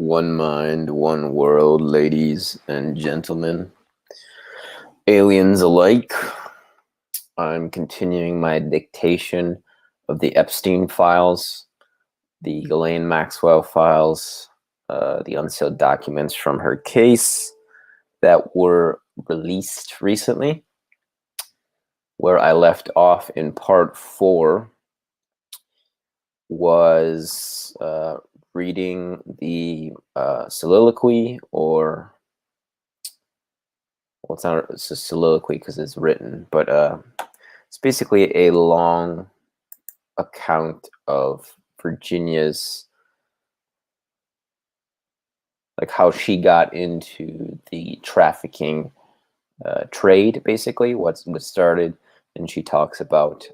One mind, one world, ladies and gentlemen, aliens alike. I'm continuing my dictation of the Epstein files, the Ghislaine Maxwell files, the unsealed documents from her case that were released recently. Where I left off in part 4 was reading the soliloquy, or well, it's a soliloquy because it's written, but it's basically a long account of Virginia's, like how she got into the trafficking trade, basically what started, and she talks about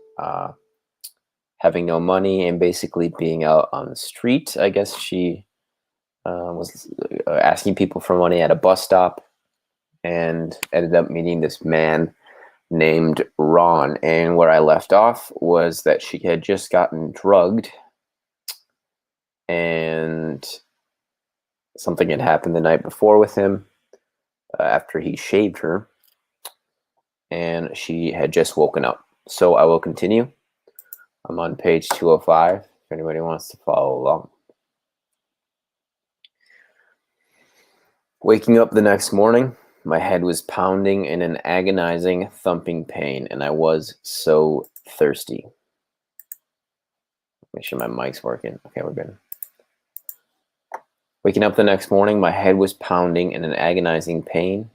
having no money and basically being out on the street. I guess she was asking people for money at a bus stop and ended up meeting this man named Ron. And where I left off was that she had just gotten drugged and something had happened the night before with him after he shaved her, and she had just woken up. So I will continue. I'm on page 205 if anybody wants to follow along. Waking up the next morning, my head was pounding in an agonizing, thumping pain, and I was so thirsty. Make sure my mic's working. Okay, we're good. Waking up the next morning, my head was pounding in an agonizing pain,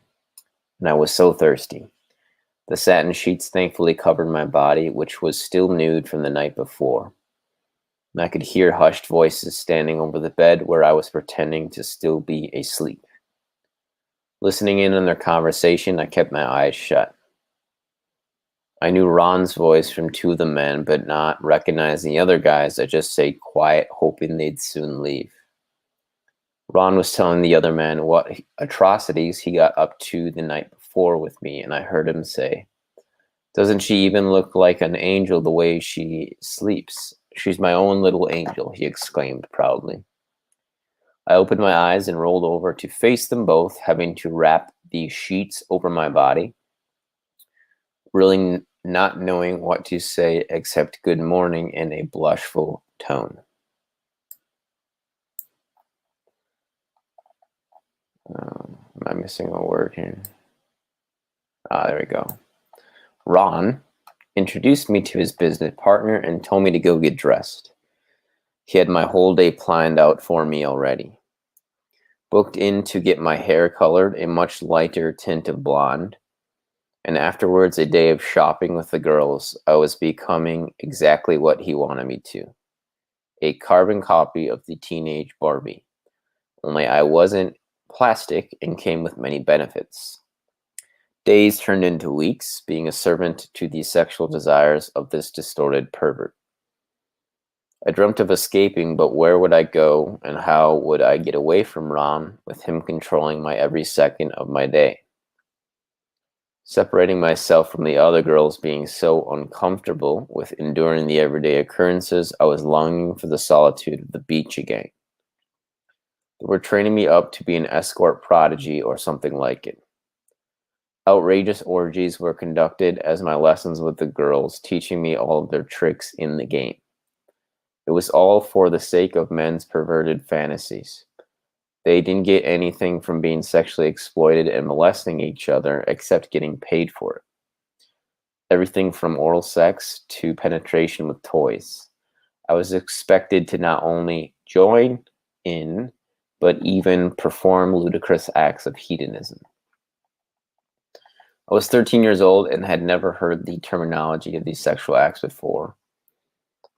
and I was so thirsty. The satin sheets thankfully covered my body, which was still nude from the night before. And I could hear hushed voices standing over the bed where I was pretending to still be asleep. Listening in on their conversation, I kept my eyes shut. I knew Ron's voice from two of the men, but not recognizing the other guys. I just stayed quiet, hoping they'd soon leave. Ron was telling the other man what atrocities he got up to the night before with me, and I heard him say, "Doesn't she even look like an angel the way she sleeps? She's my own little angel," he exclaimed proudly. I opened my eyes and rolled over to face them both, having to wrap the sheets over my body, really not knowing what to say except good morning in a blushful tone. Am I missing a word here? There we go. Ron introduced me to his business partner and told me to go get dressed. He had my whole day planned out for me already. Booked in to get my hair colored a much lighter tint of blonde, and afterwards a day of shopping with the girls. I was becoming exactly what he wanted me to. A carbon copy of the teenage Barbie. Only I wasn't plastic and came with many benefits. Days turned into weeks, being a servant to the sexual desires of this distorted pervert. I dreamt of escaping, but where would I go, and how would I get away from Ron with him controlling my every second of my day? Separating myself from the other girls being so uncomfortable with enduring the everyday occurrences, I was longing for the solitude of the beach again. They were training me up to be an escort prodigy or something like it. Outrageous orgies were conducted as my lessons with the girls, teaching me all of their tricks in the game. It was all for the sake of men's perverted fantasies. They didn't get anything from being sexually exploited and molesting each other except getting paid for it. Everything from oral sex to penetration with toys. I was expected to not only join in, but even perform ludicrous acts of hedonism. I was 13 years old and had never heard the terminology of these sexual acts before,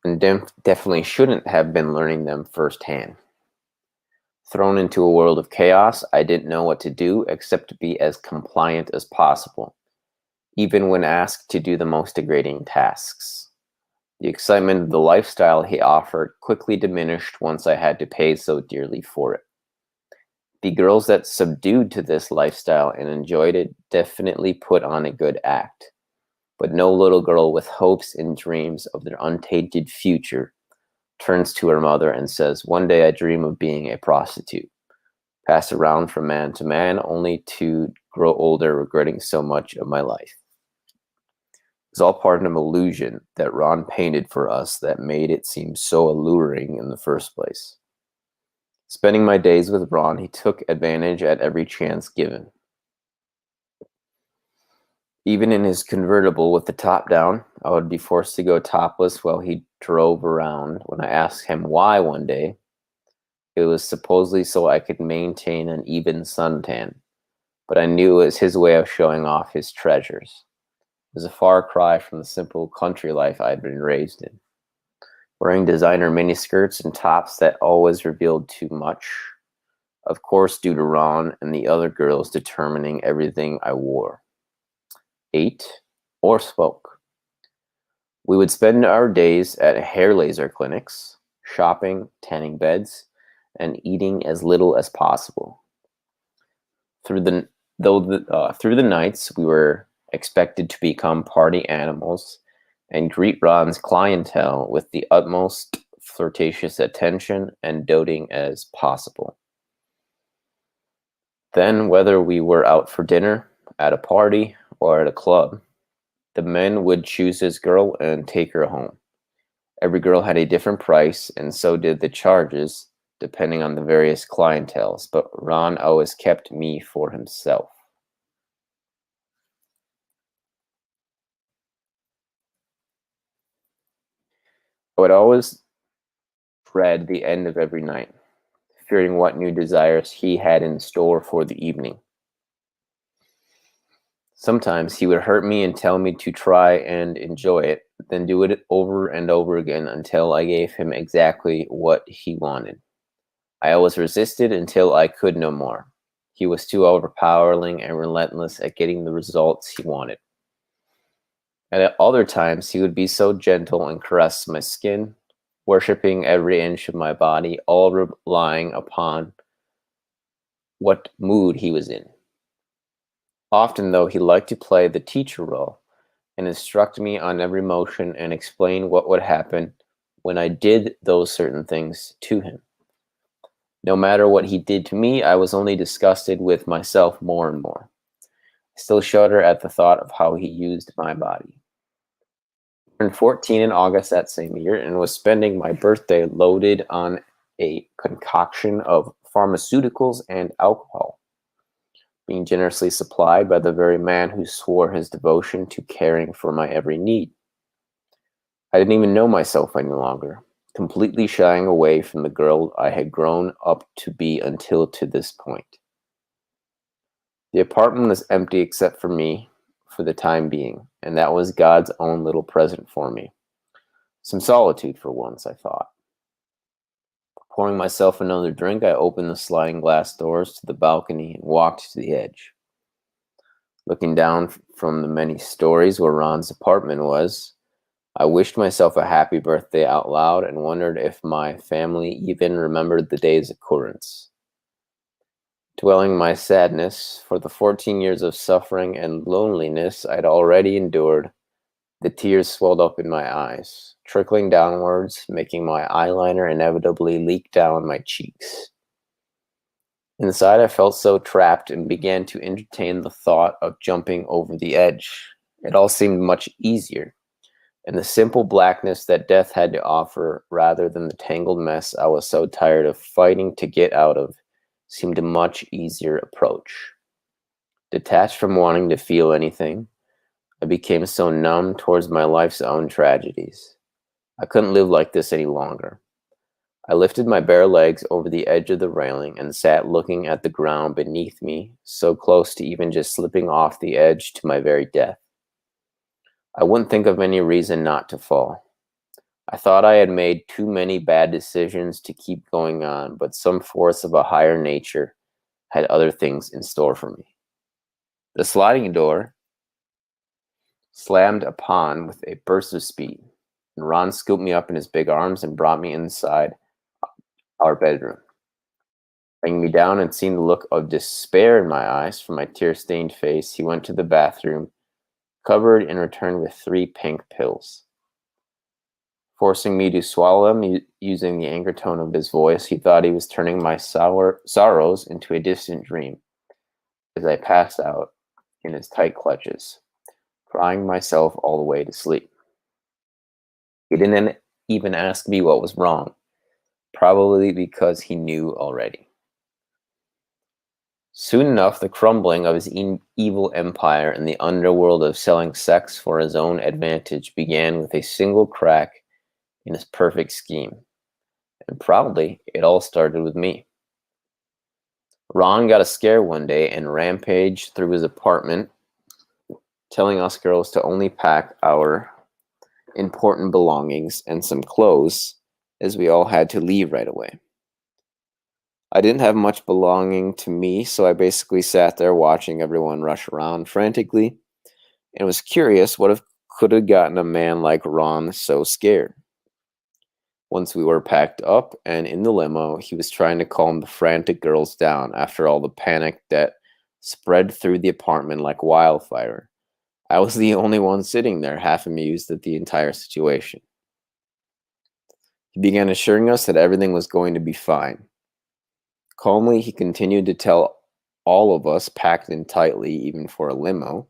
and definitely shouldn't have been learning them firsthand. Thrown into a world of chaos, I didn't know what to do except to be as compliant as possible, even when asked to do the most degrading tasks. The excitement of the lifestyle he offered quickly diminished once I had to pay so dearly for it. The girls that subdued to this lifestyle and enjoyed it definitely put on a good act, but no little girl with hopes and dreams of their untainted future turns to her mother and says, "One day I dream of being a prostitute." passed around from man to man, only to grow older regretting so much of my life. It was all part of an illusion that Ron painted for us that made it seem so alluring in the first place. Spending my days with Ron, he took advantage at every chance given. Even in his convertible with the top down, I would be forced to go topless while he drove around. When I asked him why one day, it was supposedly so I could maintain an even suntan, but I knew it was his way of showing off his treasures. It was a far cry from the simple country life I'd been raised in, wearing designer miniskirts and tops that always revealed too much, of course due to Ron and the other girls determining everything I wore, ate, or spoke. We would spend our days at hair laser clinics, shopping, tanning beds, and eating as little as possible. Through the nights, we were expected to become party animals and greet Ron's clientele with the utmost flirtatious attention and doting as possible. Then, whether we were out for dinner, at a party, or at a club, the men would choose his girl and take her home. Every girl had a different price, and so did the charges, depending on the various clienteles, but Ron always kept me for himself. I would always dread the end of every night, fearing what new desires he had in store for the evening. Sometimes he would hurt me and tell me to try and enjoy it, then do it over and over again until I gave him exactly what he wanted. I always resisted until I could no more. He was too overpowering and relentless at getting the results he wanted. And at other times, he would be so gentle and caress my skin, worshipping every inch of my body, all relying upon what mood he was in. Often, though, he liked to play the teacher role and instruct me on every motion and explain what would happen when I did those certain things to him. No matter what he did to me, I was only disgusted with myself more and more. I still shudder at the thought of how he used my body. I turned 14 in August that same year and was spending my birthday loaded on a concoction of pharmaceuticals and alcohol, being generously supplied by the very man who swore his devotion to caring for my every need. I didn't even know myself any longer, completely shying away from the girl I had grown up to be until to this point. The apartment was empty except for me for the time being, and that was God's own little present for me. Some solitude for once, I thought. Pouring myself another drink, I opened the sliding glass doors to the balcony and walked to the edge. Looking down from the many stories where Ron's apartment was, I wished myself a happy birthday out loud and wondered if my family even remembered the day's occurrence. Dwelling my sadness for the 14 years of suffering and loneliness I'd already endured, the tears swelled up in my eyes, trickling downwards, making my eyeliner inevitably leak down my cheeks. Inside, I felt so trapped and began to entertain the thought of jumping over the edge. It all seemed much easier, and the simple blackness that death had to offer, rather than the tangled mess I was so tired of fighting to get out of, seemed a much easier approach. Detached from wanting to feel anything, I became so numb towards my life's own tragedies. I couldn't live like this any longer. I lifted my bare legs over the edge of the railing and sat looking at the ground beneath me, so close to even just slipping off the edge to my very death. I wouldn't think of any reason not to fall. I thought I had made too many bad decisions to keep going on, but some force of a higher nature had other things in store for me. The sliding door slammed upon with a burst of speed, and Ron scooped me up in his big arms and brought me inside our bedroom. Laying me down and seeing the look of despair in my eyes from my tear-stained face, he went to the bathroom, covered and returned with 3 pink pills. forcing me to swallow them using the anger tone of his voice. He thought he was turning my sorrows into a distant dream as I passed out in his tight clutches, crying myself all the way to sleep. He didn't even ask me what was wrong, probably because he knew already. Soon enough, the crumbling of his evil empire in the underworld of selling sex for his own advantage began with a single crack in his perfect scheme. And probably it all started with me. Ron got a scare one day and rampaged through his apartment, telling us girls to only pack our important belongings and some clothes, as we all had to leave right away. I didn't have much belonging to me, so I basically sat there watching everyone rush around frantically, and was curious what could have gotten a man like Ron so scared. Once we were packed up and in the limo, he was trying to calm the frantic girls down after all the panic that spread through the apartment like wildfire. I was the only one sitting there, half amused at the entire situation. He began assuring us that everything was going to be fine. Calmly, he continued to tell all of us, packed in tightly even for a limo,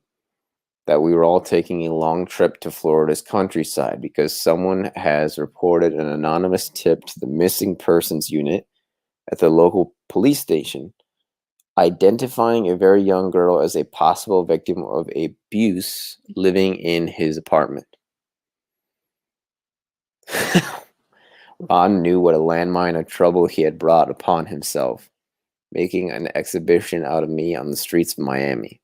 that we were all taking a long trip to Florida's countryside because someone has reported an anonymous tip to the missing persons unit at the local police station, identifying a very young girl as a possible victim of abuse living in his apartment. Ron knew what a landmine of trouble he had brought upon himself, making an exhibition out of me on the streets of Miami.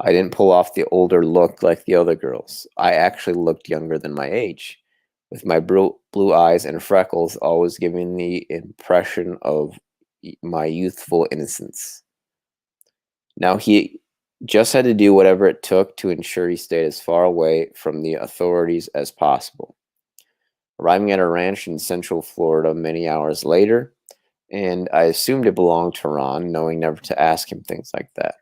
I didn't pull off the older look like the other girls. I actually looked younger than my age, with my blue eyes and freckles always giving the impression of my youthful innocence. Now he just had to do whatever it took to ensure he stayed as far away from the authorities as possible. Arriving at a ranch in Central Florida many hours later, and I assumed it belonged to Ron, knowing never to ask him things like that.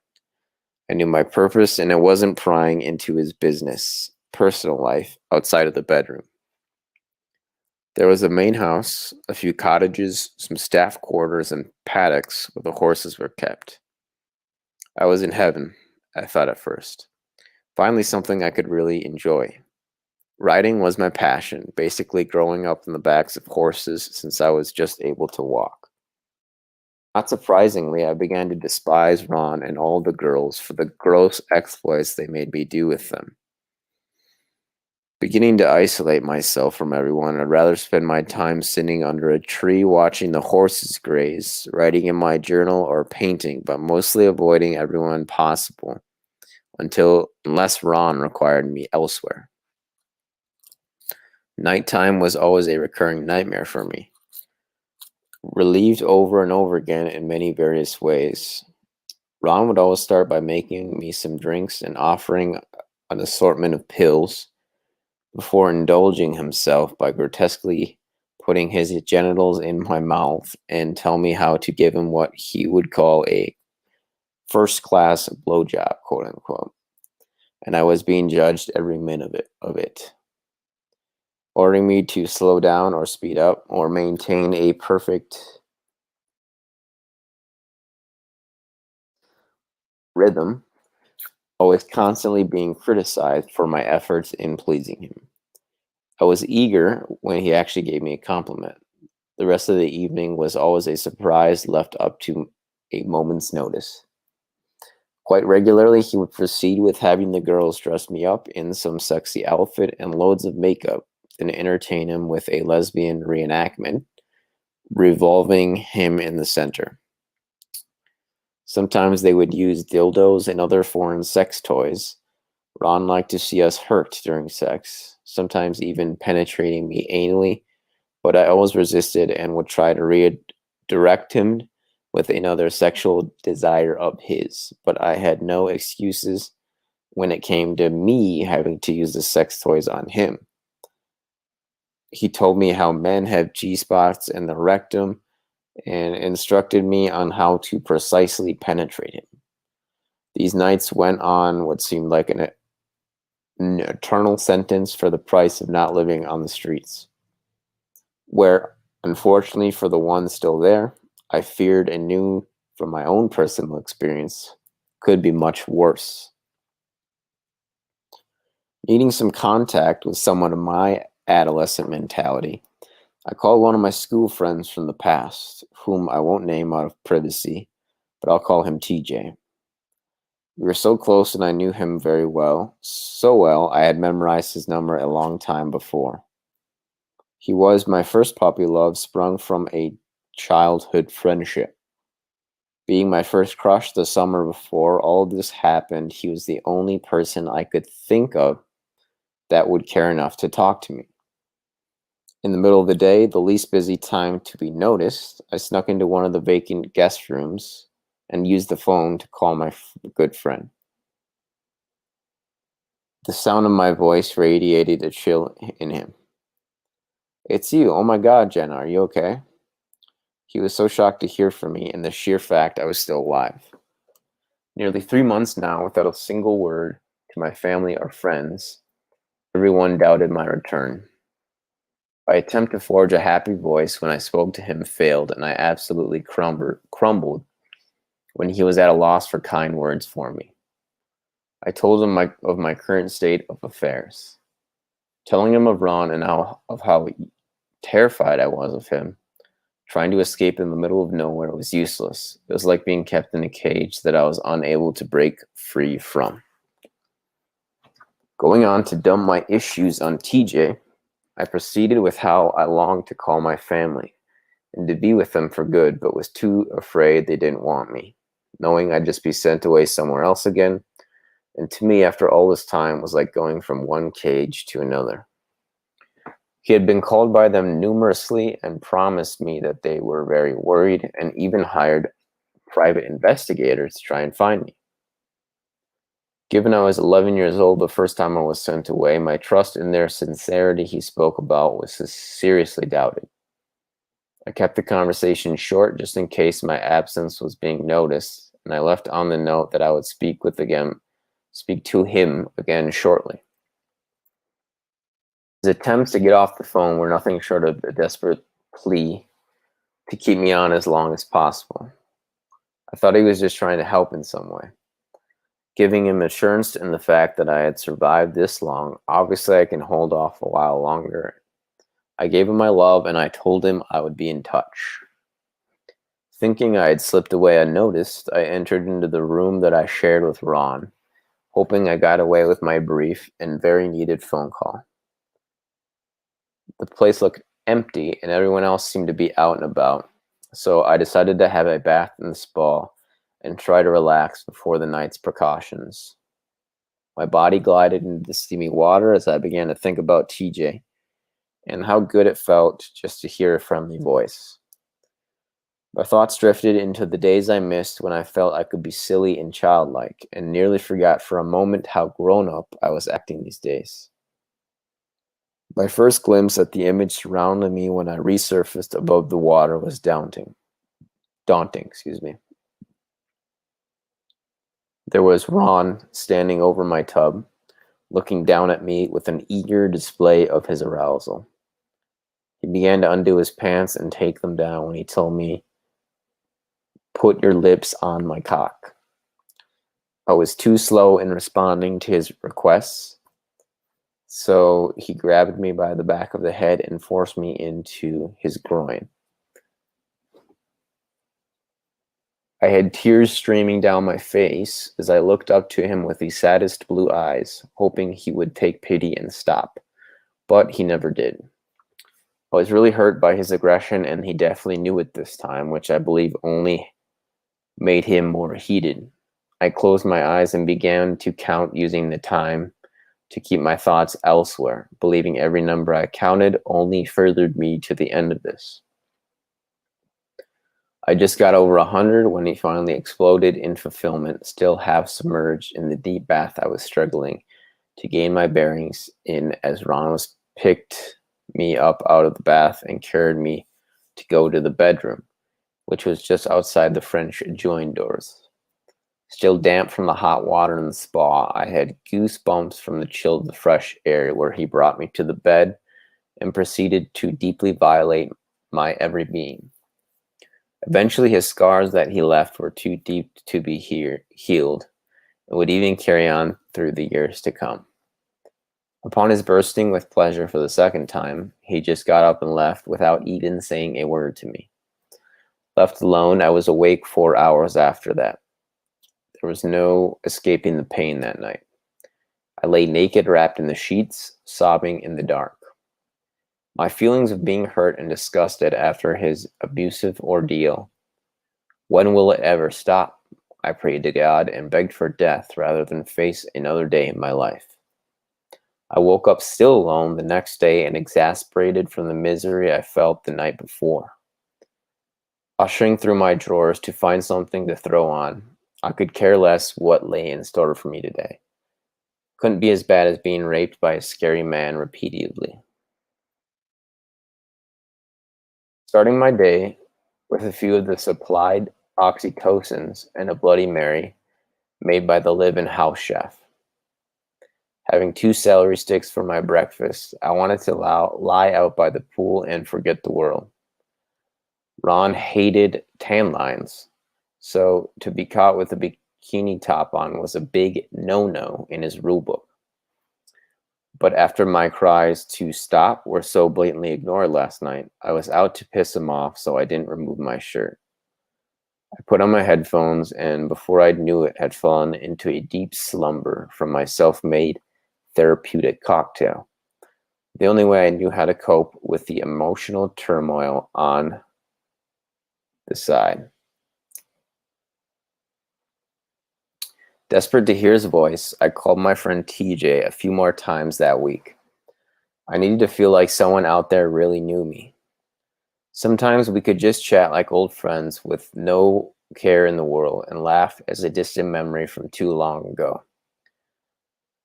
I knew my purpose, and it wasn't prying into his business, personal life, outside of the bedroom. There was a main house, a few cottages, some staff quarters, and paddocks where the horses were kept. I was in heaven, I thought at first. Finally, something I could really enjoy. Riding was my passion, basically growing up on the backs of horses since I was just able to walk. Not surprisingly, I began to despise Ron and all the girls for the gross exploits they made me do with them. Beginning to isolate myself from everyone, I'd rather spend my time sitting under a tree watching the horses graze, writing in my journal, or painting, but mostly avoiding everyone possible, unless Ron required me elsewhere. Nighttime was always a recurring nightmare for me, relieved over and over again in many various ways. Ron would always start by making me some drinks and offering an assortment of pills before indulging himself by grotesquely putting his genitals in my mouth and tell me how to give him what he would call a first-class blowjob, quote-unquote. And I was being judged every minute of it. Ordering me to slow down or speed up or maintain a perfect rhythm, always constantly being criticized for my efforts in pleasing him. I was eager when he actually gave me a compliment. The rest of the evening was always a surprise left up to a moment's notice. Quite regularly, he would proceed with having the girls dress me up in some sexy outfit and loads of makeup, and entertain him with a lesbian reenactment, revolving him in the center. Sometimes they would use dildos and other foreign sex toys. Ron liked to see us hurt during sex, sometimes even penetrating me anally, but I always resisted and would try to redirect him with another sexual desire of his, but I had no excuses when it came to me having to use the sex toys on him. He told me how men have G-spots in the rectum and instructed me on how to precisely penetrate him. These nights went on what seemed like an an eternal sentence for the price of not living on the streets, where, unfortunately for the ones still there, I feared and knew from my own personal experience could be much worse. Needing some contact with someone of my adolescent mentality, I called one of my school friends from the past, whom I won't name out of privacy, but I'll call him TJ. We were so close and I knew him very well. So well, I had memorized his number a long time before. He was my first puppy love sprung from a childhood friendship. Being my first crush the summer before all this happened, he was the only person I could think of that would care enough to talk to me. In the middle of the day, the least busy time to be noticed, I snuck into one of the vacant guest rooms and used the phone to call my good friend. The sound of my voice radiated a chill in him. "It's you. Oh my God, Jenna, are you okay?" He was so shocked to hear from me and the sheer fact I was still alive. Nearly 3 months now without a single word to my family or friends, everyone doubted my return. My attempt to forge a happy voice when I spoke to him failed, and I absolutely crumbled when he was at a loss for kind words for me. I told him of my current state of affairs, telling him of Ron and how terrified I was of him. Trying to escape in the middle of nowhere was useless. It was like being kept in a cage that I was unable to break free from. Going on to dump my issues on TJ, I proceeded with how I longed to call my family and to be with them for good, but was too afraid they didn't want me, knowing I'd just be sent away somewhere else again. And to me, after all this time, was like going from one cage to another. He had been called by them numerously and promised me that they were very worried and even hired private investigators to try and find me. Given I was 11 years old the first time I was sent away, my trust in their sincerity he spoke about was seriously doubted. I kept the conversation short just in case my absence was being noticed, and I left on the note that I would speak to him again shortly. His attempts to get off the phone were nothing short of a desperate plea to keep me on as long as possible. I thought he was just trying to help in some way. Giving him assurance in the fact that I had survived this long, obviously I can hold off a while longer. I gave him my love and I told him I would be in touch. Thinking I had slipped away unnoticed, I entered into the room that I shared with Ron, hoping I got away with my brief and very needed phone call. The place looked empty and everyone else seemed to be out and about, so I decided to have a bath in the spa and try to relax before the night's precautions. My body glided into the steamy water as I began to think about TJ and how good it felt just to hear a friendly voice. My thoughts drifted into the days I missed when I felt I could be silly and childlike, and nearly forgot for a moment how grown up I was acting these days. My first glimpse at the image surrounding me when I resurfaced above the water was daunting. There was Ron standing over my tub, looking down at me with an eager display of his arousal. He began to undo his pants and take them down when he told me, "Put your lips on my cock." I was too slow in responding to his requests, so he grabbed me by the back of the head and forced me into his groin. I had tears streaming down my face as I looked up to him with the saddest blue eyes, hoping he would take pity and stop, but he never did. I was really hurt by his aggression, and he definitely knew it this time, which I believe only made him more heated. I closed my eyes and began to count using the time to keep my thoughts elsewhere, believing every number I counted only furthered me to the end of this. I just got over 100 when he finally exploded in fulfillment, still half submerged in the deep bath I was struggling to gain my bearings in as Ron was picked me up out of the bath and carried me to go to the bedroom, which was just outside the French adjoining doors. Still damp from the hot water in the spa, I had goosebumps from the chill of the fresh air where he brought me to the bed and proceeded to deeply violate my every being. Eventually, his scars that he left were too deep to be healed and would even carry on through the years to come. Upon his bursting with pleasure for the second time, he just got up and left without even saying a word to me. Left alone, I was awake 4 hours after that. There was no escaping the pain that night. I lay naked, wrapped in the sheets, sobbing in the dark. My feelings of being hurt and disgusted after his abusive ordeal. When will it ever stop? I prayed to God and begged for death rather than face another day in my life. I woke up still alone the next day and exasperated from the misery I felt the night before. Ushering through my drawers to find something to throw on, I could care less what lay in store for me today. Couldn't be as bad as being raped by a scary man repeatedly. Starting my day with a few of the supplied oxytocins and a Bloody Mary made by the live-in house chef. Having 2 celery sticks for my breakfast, I wanted to lie out by the pool and forget the world. Ron hated tan lines, so to be caught with a bikini top on was a big no-no in his rule book. But after my cries to stop were so blatantly ignored last night, I was out to piss him off, so I didn't remove my shirt. I put on my headphones, and before I knew it, had fallen into a deep slumber from my self-made therapeutic cocktail. The only way I knew how to cope with the emotional turmoil on the side. Desperate to hear his voice, I called my friend TJ a few more times that week. I needed to feel like someone out there really knew me. Sometimes we could just chat like old friends with no care in the world and laugh as a distant memory from too long ago.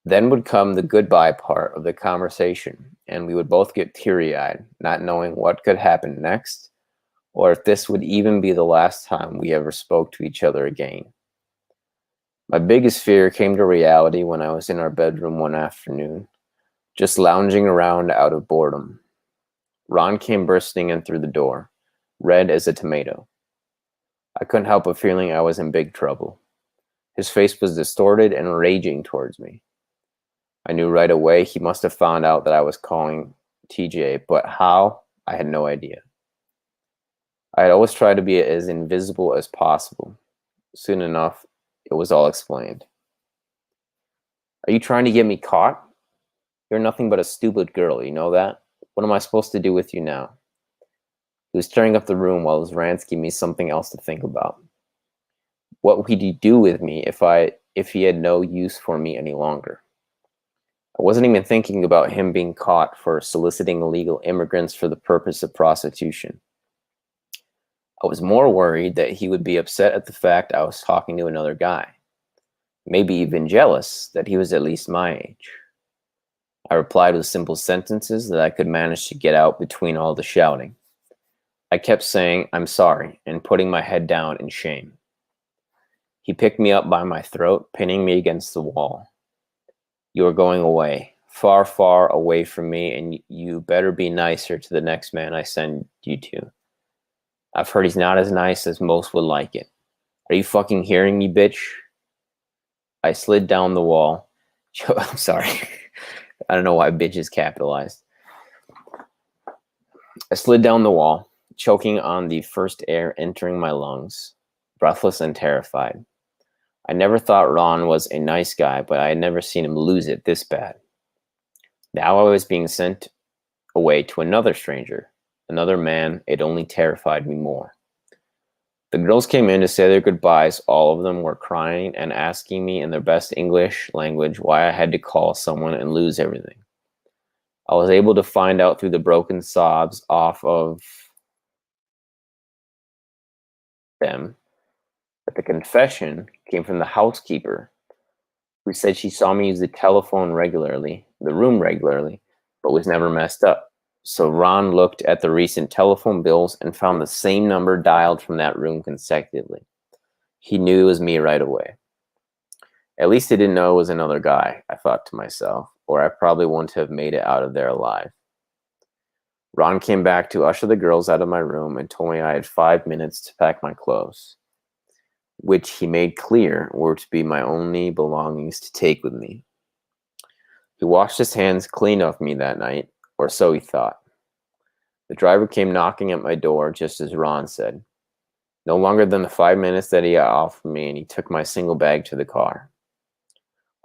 Then would come the goodbye part of the conversation, and we would both get teary-eyed, not knowing what could happen next, or if this would even be the last time we ever spoke to each other again. My biggest fear came to reality when I was in our bedroom one afternoon, just lounging around out of boredom. Ron came bursting in through the door, red as a tomato. I couldn't help but feeling I was in big trouble. His face was distorted and raging towards me. I knew right away he must have found out that I was calling TJ, but how? I had no idea. I had always tried to be as invisible as possible. Soon enough, it was all explained. Are you trying to get me caught? You're nothing but a stupid girl, you know that? What am I supposed to do with you now? He was tearing up the room while his rants gave me something else to think about. What would he do with me if he had no use for me any longer? I wasn't even thinking about him being caught for soliciting illegal immigrants for the purpose of prostitution. I was more worried that he would be upset at the fact I was talking to another guy. Maybe even jealous that he was at least my age. I replied with simple sentences that I could manage to get out between all the shouting. I kept saying, "I'm sorry," and putting my head down in shame. He picked me up by my throat, pinning me against the wall. "You are going away, far, far away from me, and you better be nicer to the next man I send you to. I've heard he's not as nice as most would like it. Are you fucking hearing me, bitch?" I slid down the wall. I'm sorry. I don't know why bitch is capitalized. I slid down the wall, choking on the first air entering my lungs, breathless and terrified. I never thought Ron was a nice guy, but I had never seen him lose it this bad. Now I was being sent away to another stranger, another man. It only terrified me more. The girls came in to say their goodbyes. All of them were crying and asking me in their best English language why I had to call someone and lose everything. I was able to find out through the broken sobs off of them that the confession came from the housekeeper, who said she saw me use the room regularly, but was never messed up. So Ron looked at the recent telephone bills and found the same number dialed from that room consecutively. He knew it was me right away. At least they didn't know it was another guy, I thought to myself, or I probably wouldn't have made it out of there alive. Ron came back to usher the girls out of my room and told me I had 5 minutes to pack my clothes, which he made clear were to be my only belongings to take with me. He washed his hands clean of me that night, or so he thought. The driver came knocking at my door just as Ron said. No longer than the 5 minutes that he offered me, and he took my single bag to the car.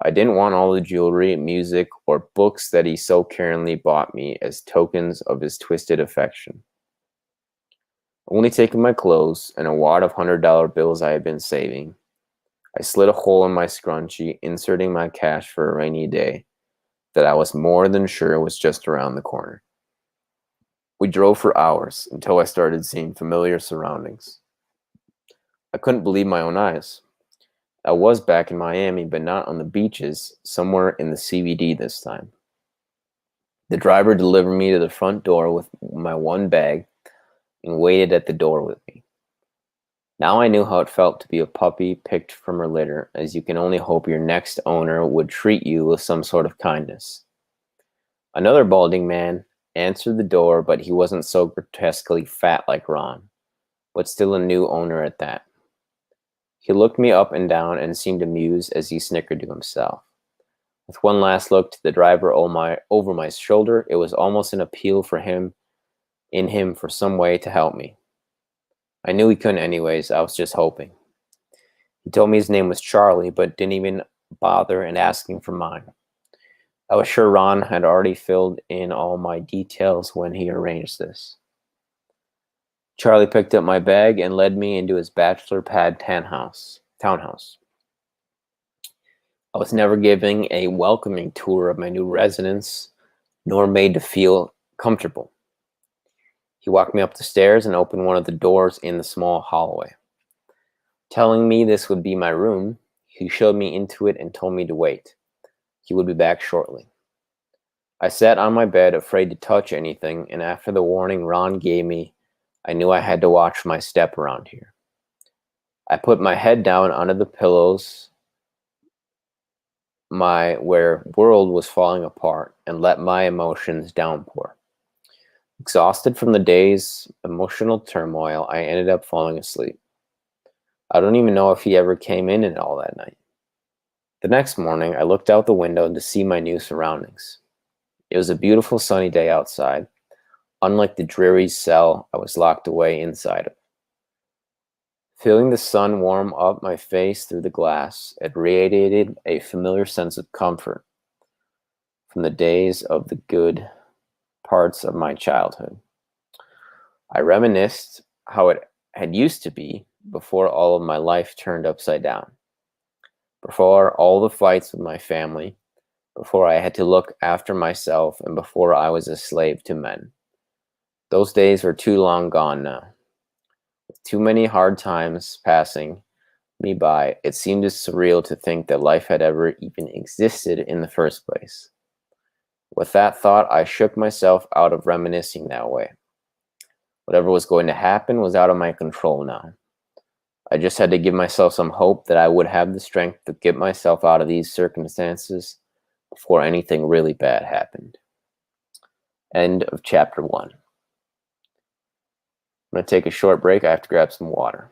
I didn't want all the jewelry, music, or books that he so caringly bought me as tokens of his twisted affection. Only taking my clothes and a wad of $100 bills I had been saving, I slid a hole in my scrunchie, inserting my cash for a rainy day that I was more than sure was just around the corner. We drove for hours until I started seeing familiar surroundings. I couldn't believe my own eyes. I was back in Miami, but not on the beaches, somewhere in the CBD this time. The driver delivered me to the front door with my one bag and waited at the door with me. Now I knew how it felt to be a puppy picked from her litter, as you can only hope your next owner would treat you with some sort of kindness. Another balding man answered the door, but he wasn't so grotesquely fat like Ron, but still a new owner at that. He looked me up and down and seemed amused as he snickered to himself. With one last look to the driver over my shoulder, it was almost an appeal in him for some way to help me. I knew he couldn't anyways, I was just hoping. He told me his name was Charlie, but didn't even bother in asking for mine. I was sure Ron had already filled in all my details when he arranged this. Charlie picked up my bag and led me into his bachelor pad townhouse. I was never given a welcoming tour of my new residence, nor made to feel comfortable. He walked me up the stairs and opened one of the doors in the small hallway. Telling me this would be my room, he showed me into it and told me to wait. He would be back shortly. I sat on my bed, afraid to touch anything, and after the warning Ron gave me, I knew I had to watch my step around here. I put my head down under the pillows, where world was falling apart, and let my emotions downpour. Exhausted from the day's emotional turmoil, I ended up falling asleep. I don't even know if he ever came in at all that night. The next morning, I looked out the window to see my new surroundings. It was a beautiful sunny day outside, unlike the dreary cell I was locked away inside of. Feeling the sun warm up my face through the glass, it radiated a familiar sense of comfort from the days of the good parts of my childhood. I reminisced how it had used to be before all of my life turned upside down, before all the fights with my family, before I had to look after myself, and before I was a slave to men. Those days were too long gone now. With too many hard times passing me by, it seemed surreal to think that life had ever even existed in the first place. With that thought, I shook myself out of reminiscing that way. Whatever was going to happen was out of my control now. I just had to give myself some hope that I would have the strength to get myself out of these circumstances before anything really bad happened. End of chapter 1. I'm going to take a short break. I have to grab some water.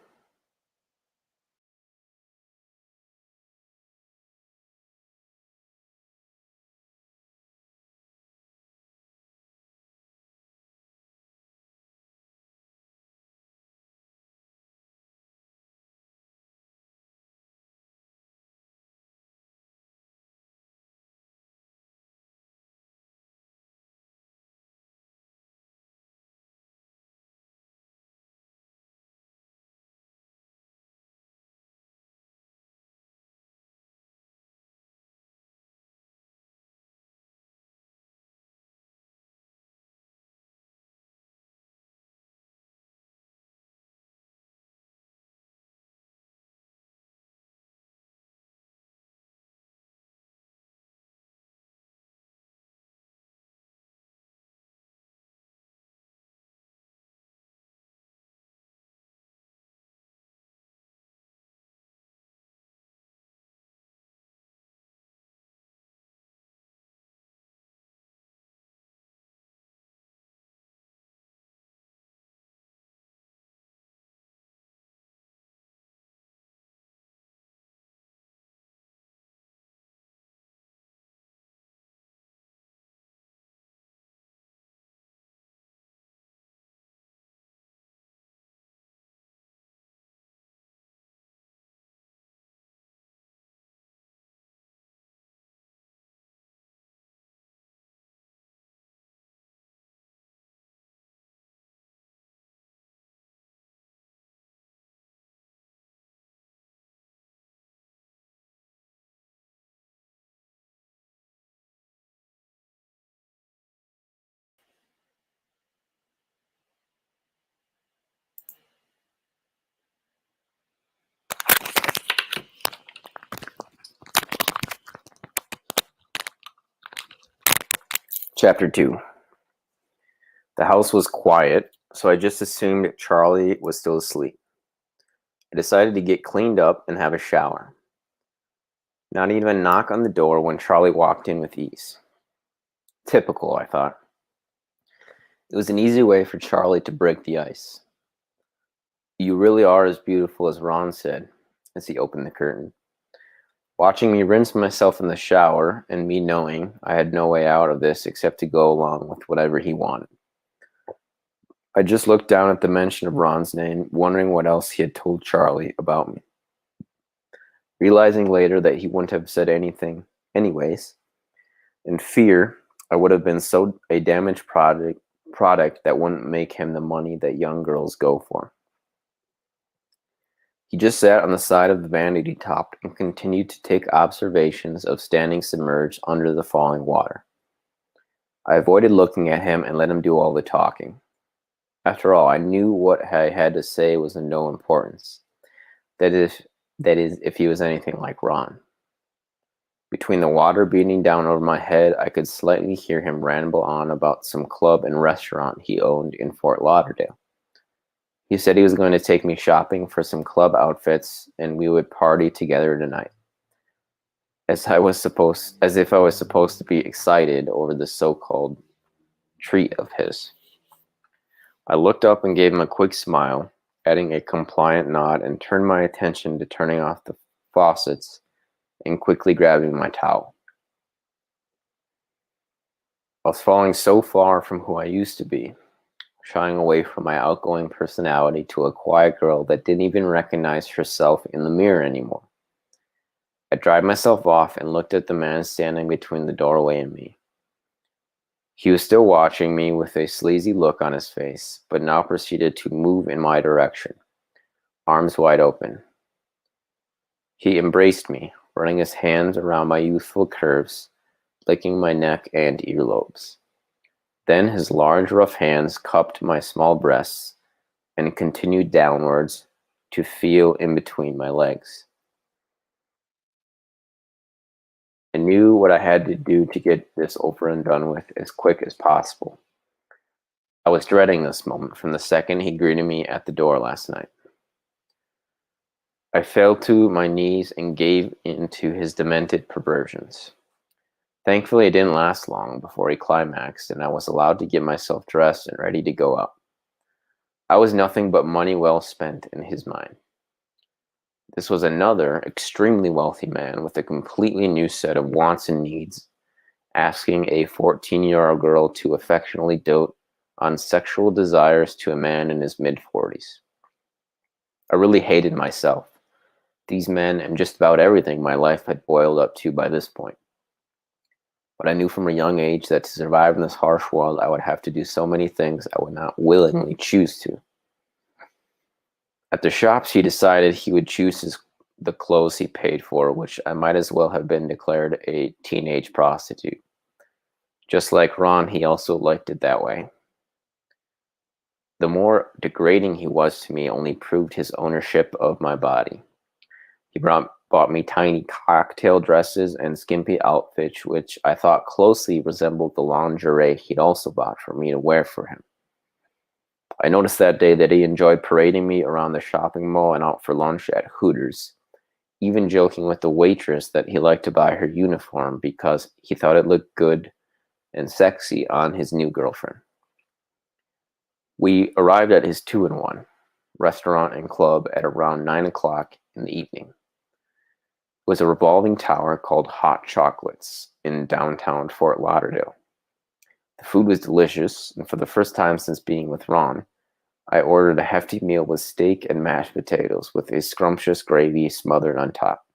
Chapter 2. The house was quiet, so I just assumed Charlie was still asleep. I decided to get cleaned up and have a shower. Not even a knock on the door when Charlie walked in with ease. Typical, I thought. It was an easy way for Charlie to break the ice. "You really are as beautiful as Ron said," as he opened the curtain. Watching me rinse myself in the shower, and me knowing I had no way out of this except to go along with whatever he wanted. I just looked down at the mention of Ron's name, wondering what else he had told Charlie about me. Realizing later that he wouldn't have said anything anyways. In fear, I would have been so a damaged product that wouldn't make him the money that young girls go for. He just sat on the side of the vanity top and continued to take observations of standing submerged under the falling water. I avoided looking at him and let him do all the talking. After all, I knew what I had to say was of no importance. That is, if he was anything like Ron. Between the water beating down over my head, I could slightly hear him ramble on about some club and restaurant he owned in Fort Lauderdale. He said he was going to take me shopping for some club outfits and we would party together tonight. As if I was supposed to be excited over the so-called treat of his. I looked up and gave him a quick smile, adding a compliant nod, and turned my attention to turning off the faucets and quickly grabbing my towel. I was falling so far from who I used to be, shying away from my outgoing personality to a quiet girl that didn't even recognize herself in the mirror anymore. I dried myself off and looked at the man standing between the doorway and me. He was still watching me with a sleazy look on his face, but now proceeded to move in my direction, arms wide open. He embraced me, running his hands around my youthful curves, licking my neck and earlobes. Then his large, rough hands cupped my small breasts and continued downwards to feel in between my legs. I knew what I had to do to get this over and done with as quick as possible. I was dreading this moment from the second he greeted me at the door last night. I fell to my knees and gave in to his demented perversions. Thankfully, it didn't last long before he climaxed, and I was allowed to get myself dressed and ready to go out. I was nothing but money well spent in his mind. This was another extremely wealthy man with a completely new set of wants and needs, asking a 14-year-old girl to affectionately dote on sexual desires to a man in his mid-40s. I really hated myself, these men, and just about everything my life had boiled up to by this point. But I knew from a young age that to survive in this harsh world, I would have to do so many things I would not willingly choose to. At the shops, he decided he would choose the clothes he paid for, which I might as well have been declared a teenage prostitute. Just like Ron, he also liked it that way. The more degrading he was to me only proved his ownership of my body. He bought me tiny cocktail dresses and skimpy outfits, which I thought closely resembled the lingerie he'd also bought for me to wear for him. I noticed that day that he enjoyed parading me around the shopping mall and out for lunch at Hooters, even joking with the waitress that he liked to buy her uniform because he thought it looked good and sexy on his new girlfriend. We arrived at his 2-in-1 restaurant and club at around 9 o'clock in the evening. It was a revolving tower called Hot Chocolates in downtown Fort Lauderdale. The food was delicious, and for the first time since being with Ron, I ordered a hefty meal with steak and mashed potatoes with a scrumptious gravy smothered on top.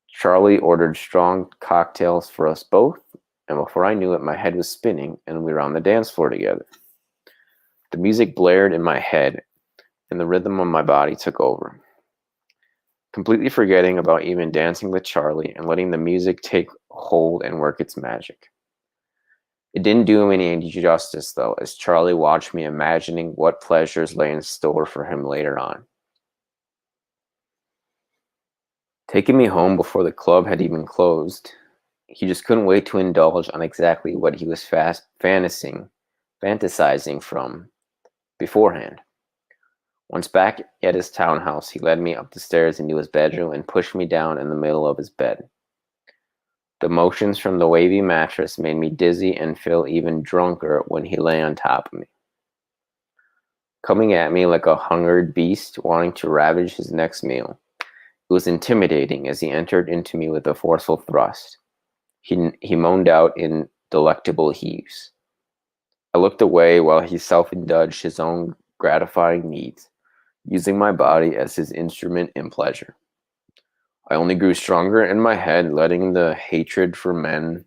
Charlie ordered strong cocktails for us both, and before I knew it, my head was spinning and we were on the dance floor together. The music blared in my head, and the rhythm of my body took over. Completely forgetting about even dancing with Charlie and letting the music take hold and work its magic. It didn't do him any justice, though, as Charlie watched me imagining what pleasures lay in store for him later on. Taking me home before the club had even closed, He just couldn't wait to indulge on exactly what he was fantasizing from beforehand. Once back at his townhouse, he led me up the stairs into his bedroom and pushed me down in the middle of his bed. The motions from the wavy mattress made me dizzy and feel even drunker when he lay on top of me, coming at me like a hungered beast wanting to ravage his next meal. It was intimidating as he entered into me with a forceful thrust. He moaned out in delectable heaves. I looked away while he self-indulged his own gratifying needs, using my body as his instrument in pleasure. I only grew stronger in my head, letting the hatred for men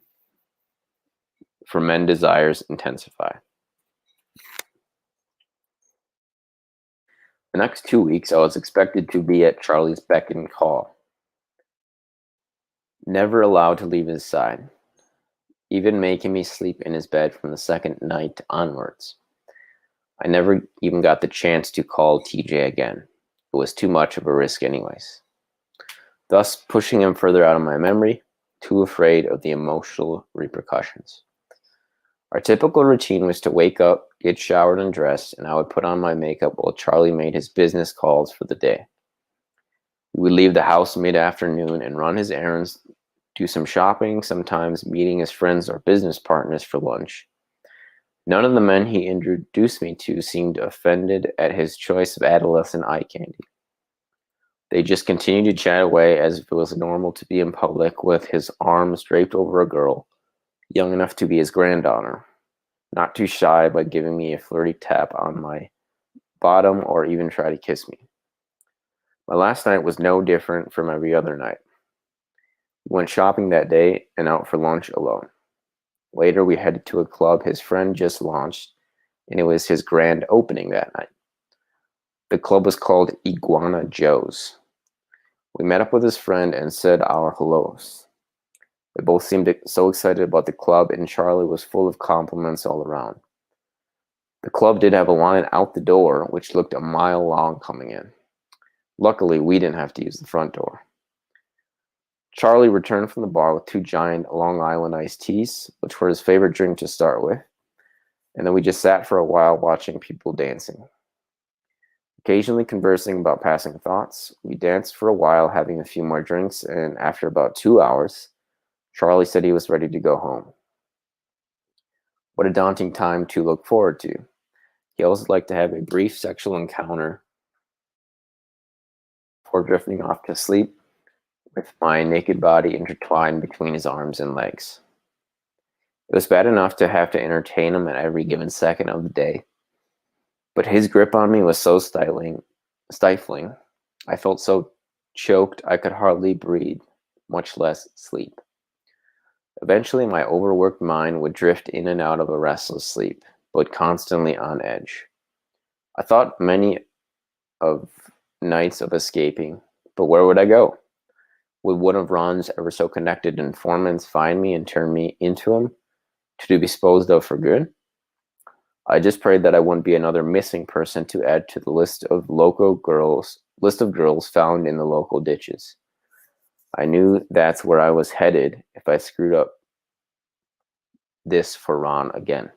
desires intensify. The next 2 weeks, I was expected to be at Charlie's beck and call, never allowed to leave his side, even making me sleep in his bed from the second night onwards. I never even got the chance to call TJ again. It was too much of a risk anyways, thus pushing him further out of my memory, too afraid of the emotional repercussions. Our typical routine was to wake up, get showered and dressed, and I would put on my makeup while Charlie made his business calls for the day. We would leave the house mid-afternoon and run his errands, do some shopping, sometimes meeting his friends or business partners for lunch. None of the men he introduced me to seemed offended at his choice of adolescent eye candy. They just continued to chat away as if it was normal to be in public with his arms draped over a girl, young enough to be his granddaughter, not too shy by giving me a flirty tap on my bottom or even try to kiss me. My last night was no different from every other night. We went shopping that day and out for lunch alone. Later, we headed to a club his friend just launched, and it was his grand opening that night. The club was called Iguana Joe's. We met up with his friend and said our hellos. They both seemed so excited about the club, and Charlie was full of compliments all around. The club did have a line out the door, which looked a mile long coming in. Luckily, we didn't have to use the front door. Charlie returned from the bar with 2 giant Long Island iced teas, which were his favorite drink to start with, and then we just sat for a while watching people dancing. Occasionally conversing about passing thoughts, we danced for a while, having a few more drinks, and after about 2 hours, Charlie said he was ready to go home. What a daunting time to look forward to. He also liked to have a brief sexual encounter before drifting off to sleep, with my naked body intertwined between his arms and legs. It was bad enough to have to entertain him at every given second of the day, but his grip on me was so stifling. I felt so choked I could hardly breathe, much less sleep. Eventually, my overworked mind would drift in and out of a restless sleep, but constantly on edge. I thought many of nights of escaping, but where would I go? Would one of Ron's ever so connected informants find me and turn me into him, to be disposed of for good? I just prayed that I wouldn't be another missing person to add to the list of girls found in the local ditches. I knew that's where I was headed if I screwed up this for Ron again.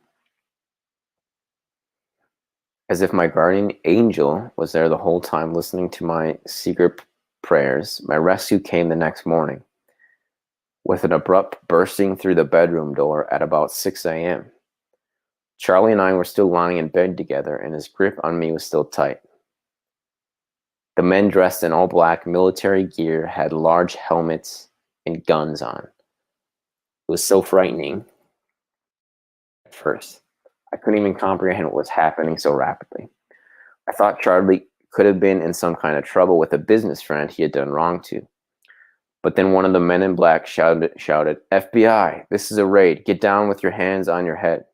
As if my guardian angel was there the whole time listening to my secret prayers, my rescue came the next morning, with an abrupt bursting through the bedroom door at about 6 a.m. Charlie and I were still lying in bed together, and his grip on me was still tight. The men dressed in all black military gear had large helmets and guns on. It was so frightening at first. I couldn't even comprehend what was happening so rapidly. I thought Charlie could have been in some kind of trouble with a business friend he had done wrong to. But then one of the men in black shouted, "FBI, this is a raid. Get down with your hands on your head."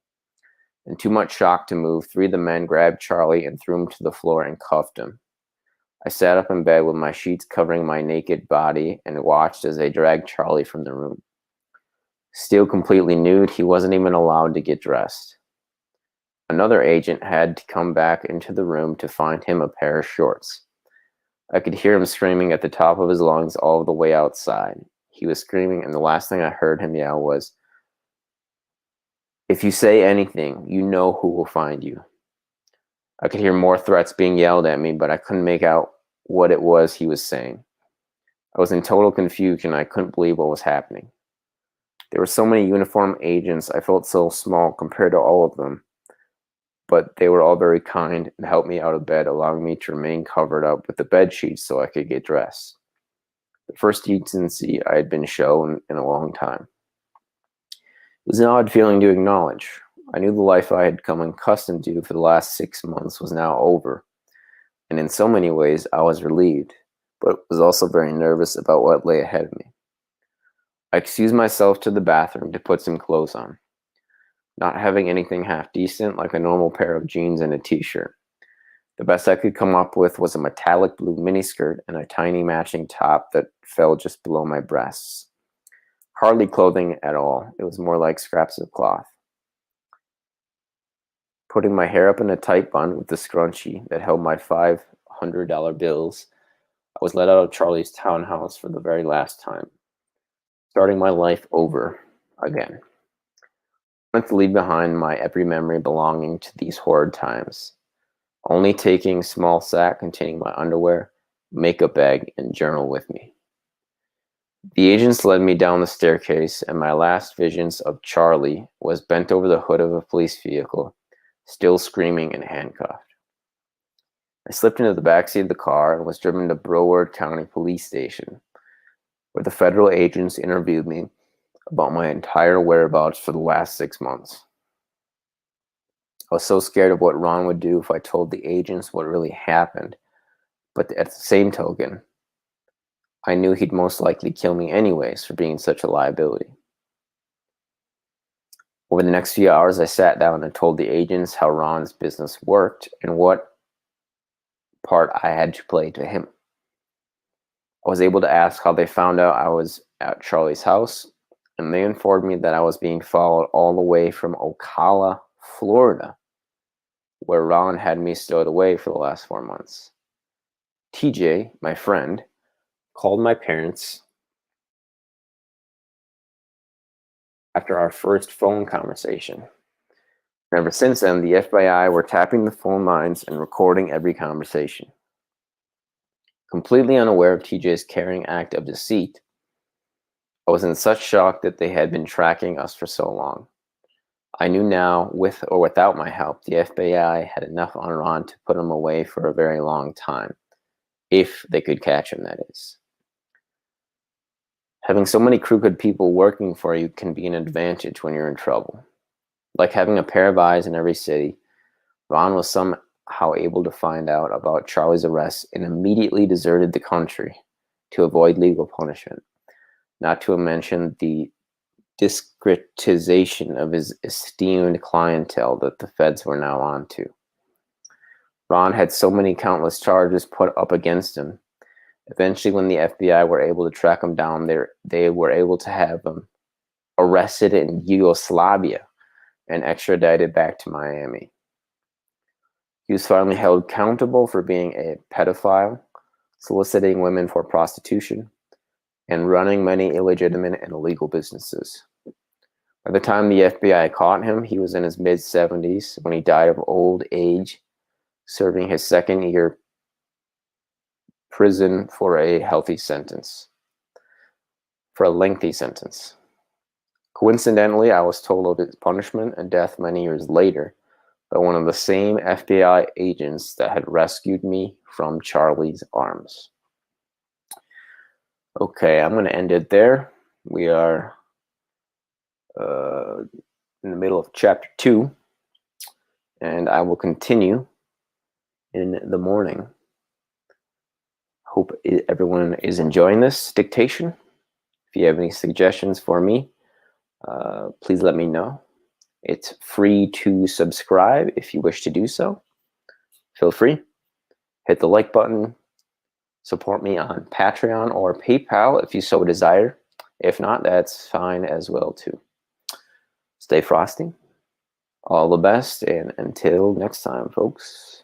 In too much shock to move, 3 of the men grabbed Charlie and threw him to the floor and cuffed him. I sat up in bed with my sheets covering my naked body and watched as they dragged Charlie from the room. Still completely nude, he wasn't even allowed to get dressed. Another agent had to come back into the room to find him a pair of shorts. I could hear him screaming at the top of his lungs all the way outside. He was screaming, and the last thing I heard him yell was, "If you say anything, you know who will find you." I could hear more threats being yelled at me, but I couldn't make out what it was he was saying. I was in total confusion. I couldn't believe what was happening. There were so many uniformed agents. I felt so small compared to all of them, but they were all very kind and helped me out of bed, allowing me to remain covered up with the bed sheets so I could get dressed. The first decency I had been shown in a long time. It was an odd feeling to acknowledge. I knew the life I had come accustomed to for the last 6 months was now over, and in so many ways I was relieved, but was also very nervous about what lay ahead of me. I excused myself to the bathroom to put some clothes on, not having anything half decent like a normal pair of jeans and a t-shirt. The best I could come up with was a metallic blue miniskirt and a tiny matching top that fell just below my breasts. Hardly clothing at all. It was more like scraps of cloth. Putting my hair up in a tight bun with the scrunchie that held my $500 bills, I was let out of Charlie's townhouse for the very last time, starting my life over again. I wanted to leave behind my every memory belonging to these horrid times, only taking a small sack containing my underwear, makeup bag, and journal with me. The agents led me down the staircase, and my last visions of Charlie was bent over the hood of a police vehicle, still screaming and handcuffed. I slipped into the backseat of the car and was driven to Broward County Police Station, where the federal agents interviewed me about my entire whereabouts for the last 6 months. I was so scared of what Ron would do if I told the agents what really happened, but at the same token, I knew he'd most likely kill me anyways for being such a liability. Over the next few hours, I sat down and told the agents how Ron's business worked and what part I had to play to him. I was able to ask how they found out I was at Charlie's house, and they informed me that I was being followed all the way from Ocala, Florida, where Ron had me stowed away for the last 4 months. TJ, my friend, called my parents after our first phone conversation. And ever since then, the FBI were tapping the phone lines and recording every conversation. Completely unaware of TJ's carrying act of deceit, I was in such shock that they had been tracking us for so long. I knew now, with or without my help, the FBI had enough on Ron to put him away for a very long time, if they could catch him, that is. Having so many crooked people working for you can be an advantage when you're in trouble. Like having a pair of eyes in every city, Ron was somehow able to find out about Charlie's arrest and immediately deserted the country to avoid legal punishment, not to mention the discretization of his esteemed clientele that the feds were now onto. Ron had so many countless charges put up against him. Eventually, when the FBI were able to track him down, they were able to have him arrested in Yugoslavia and extradited back to Miami. He was finally held accountable for being a pedophile, soliciting women for prostitution, and running many illegitimate and illegal businesses. By the time the FBI caught him, he was in his mid-70s when he died of old age, serving his second year prison for a lengthy sentence. Coincidentally, I was told of his punishment and death many years later by one of the same FBI agents that had rescued me from Charlie's arms. Okay, I'm going to end it there. We are in the middle of chapter 2, and I will continue in the morning. Hope everyone is enjoying this dictation. If you have any suggestions for me, please let me know. It's free to subscribe if you wish to do so. Feel free. Hit the like button. Support me on Patreon or PayPal if you so desire. If not, that's fine as well too. Stay frosty. All the best, and until next time, folks.